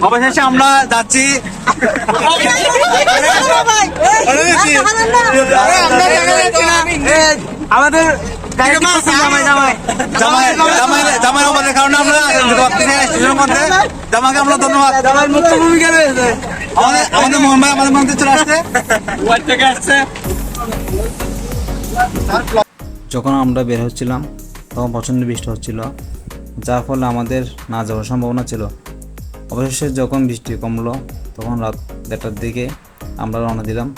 অবশেষে আমরা যাচ্ছি আমাদের জামাই আমাদের কারণে আমরা স্টেশনের মধ্যে জামাকে আমরা ধন্যবাদ। জামাই মুখ্য ভূমিকা রয়েছে আমাদের মোহন ভাই আমাদের মধ্যে চলে আসছে। যখন আমরা বের হচ্ছিলাম তখন প্রচণ্ড বৃষ্টি হচ্ছিল, যার ফলে আমাদের না যাওয়ার সম্ভাবনা ছিল। অবশেষে যখন বৃষ্টি কমলো তখন রাত 1টার দিকে আমরা রওনা দিলাম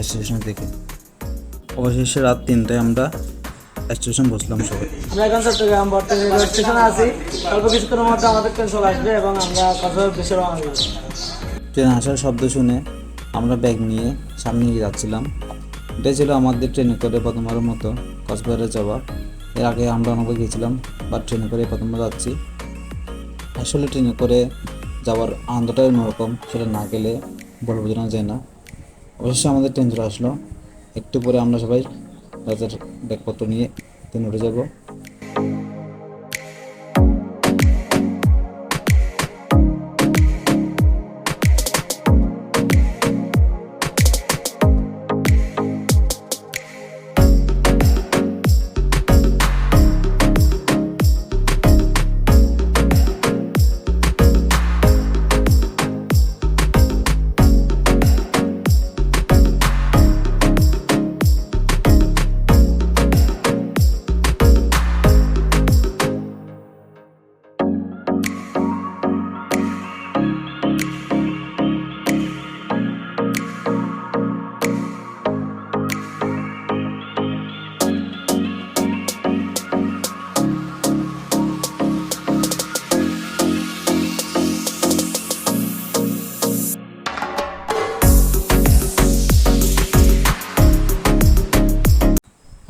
স্টেশনের দিকে। অবশেষে রাত 3টায় আমরা স্টেশন বসলাম সবাই। আমরা এখন চট্টগ্রাম বর্তমানে রেল স্টেশনে আছি। অল্প কিছুক্ষণের মধ্যে আমাদের ট্রেন চলে আসবে এবং আমরা কক্সবাজার উদ্দেশ্যে রওনা দিব। ট্রেন আসার শব্দ শুনে আমরা ব্যাগ নিয়ে সামনে এগিয়ে যাচ্ছিলাম। এটা ছিল আমাদের ট্রেনে করে প্রথমবারের মতো কক্সবাজারে যাওয়া। এর আগে আমরা অনেকবার গিয়েছিলাম, বা ট্রেনে করে প্রথমবার যাচ্ছি। আসলে ট্রেনে করে যাওয়ার আনন্দটাই অন্যরকম, সেটা না গেলে বলে বোঝানো যায় না। অবশ্যই আমাদের ট্রেন চলে আসলো। একটু পরে আমরা সবাই তাদের ব্যাগপত্র নিয়ে ট্রেনে উঠে যাব।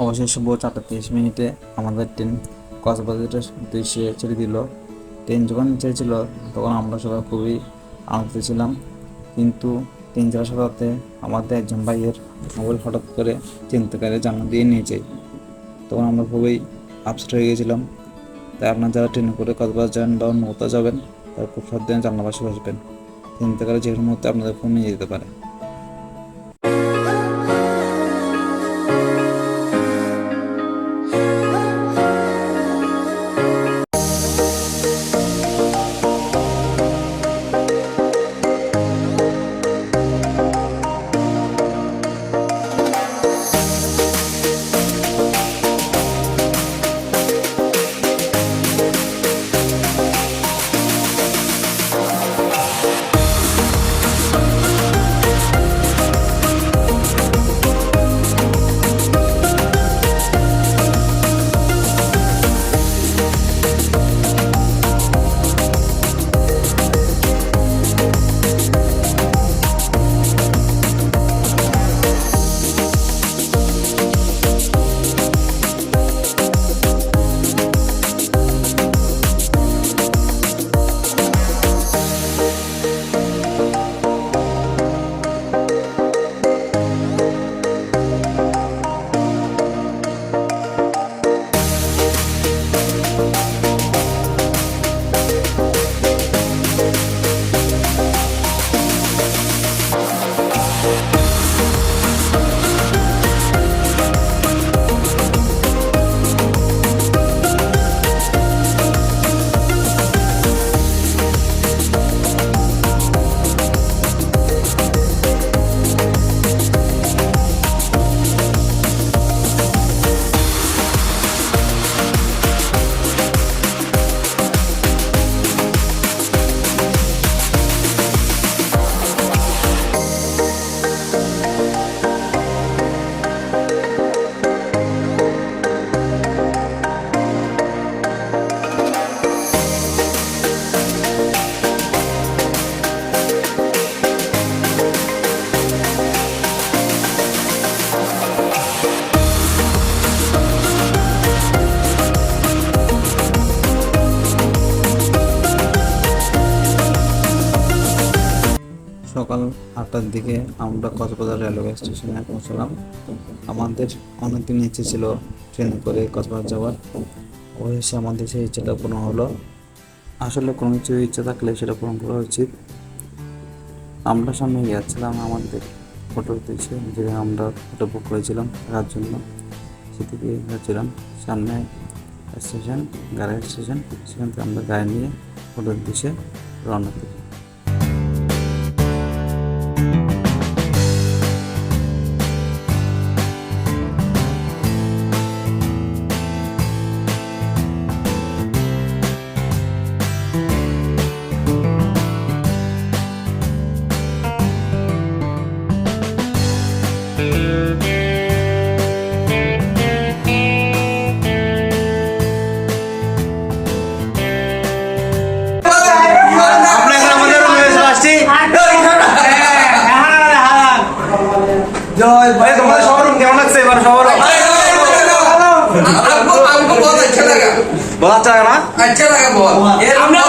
অবশেষে 4:30 আমাদের ট্রেন কক্সবাজারের উদ্দেশ্যে ছেড়ে দিল। ট্রেন যখন ছেড়েছিল তখন আমরা সবাই খুবই আনন্দিত ছিলাম, কিন্তু ট্রেন যাওয়ার সাথে সাথে আমাদের একজন ভাইয়ের মোবাইল হঠাৎ করে চিন্তাকারে জানলা দিয়ে নিয়ে যায়। তখন আমরা খুবই আপসেট হয়ে গেছিলাম। তাই আপনার যারা ট্রেনে করে কক্সবাজার যাবেন বা অন্য কোথাও যাবেন তারা খুব সাবধানে জানলা পাশে বসবেন। চিন্তাকারে যে কোনো মুহূর্তে আপনাদের ফোন নিয়ে যেতে পারে। সকাল 8টার দিকে আমরা কক্সবাজার রেলওয়ে স্টেশনে পৌঁছলাম। আমাদের অনেকদিন ইচ্ছে ছিল ট্রেনে করে কক্সবাজার যাওয়ার। অবশেষে আমাদের সেই ইচ্ছেটা পূর্ণ হলো। আসলে কোনো কিছু ইচ্ছা থাকলে সেটা পূরণ করা উচিত। আমরা সামনে যাচ্ছিলাম আমাদের হোটেল থেকে, যেখানে আমরা হোটেল বুক করেছিলাম থাকার জন্য, সেদিকে যাচ্ছিলাম। সামনে স্টেশন, গাড়ির স্টেশন, সেখান থেকে আমরা গাড়ি নিয়ে হোটেল দিকে রওনা দিই। আমরা এখন আমাদের রুমে চলে আসছি। জয় ভাই, তোমাদের সবার রুম কেমন লাগছে? এবার সবার রুম हमको बहुत अच्छा लगा। बहुत अच्छा लगा ना? अच्छा लगा बहुत। ये हमने